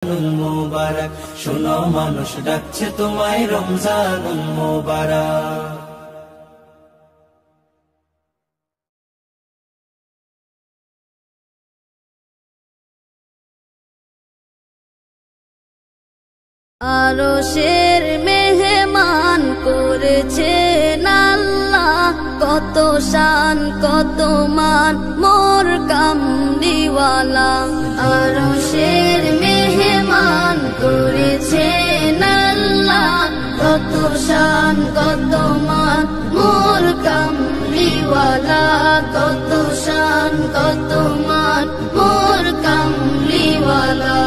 মুবারক শোনো মানুষ ডাকছে তোমায় রমজানুল মুবারক। আরশের মেহমান করেছেন আল্লাহ, কত শান কত মান মোর কামলিওয়ালা। আরশের মেহমান করেছেন আল্লাহ, কত শান কত মান মোর কামলিওয়ালা। কত শান কত মান মোর কামলিওয়ালা।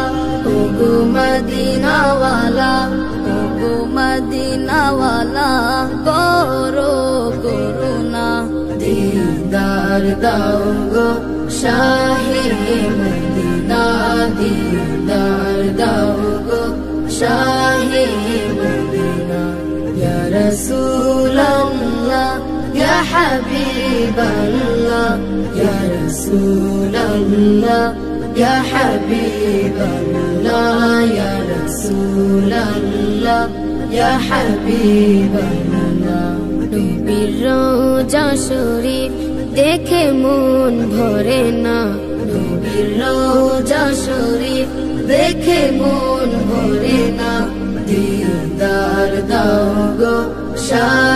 ওগো মদিনাওয়ালা, ওগো মদিনাওয়ালা, করো করুণা। দিদার দাও গো শাহে মদিনা, দিদার দাও গো শাহে মদিনা। ইয়া রাসূলাল্লাহ ইয়া হাবিবাল্লাহ, ইয়া রাসূলাল্লাহ ইয়া হাবিবাল্লাহ, ইয়া রাসূলাল্লাহ ইয়া হাবিবাল্লাহ। নবীর রওজা শরীফ দেখে মন ভরে না, নবীর রওজা শরীফ দেখে মন ভরে না। দিদার দাও গো শাহ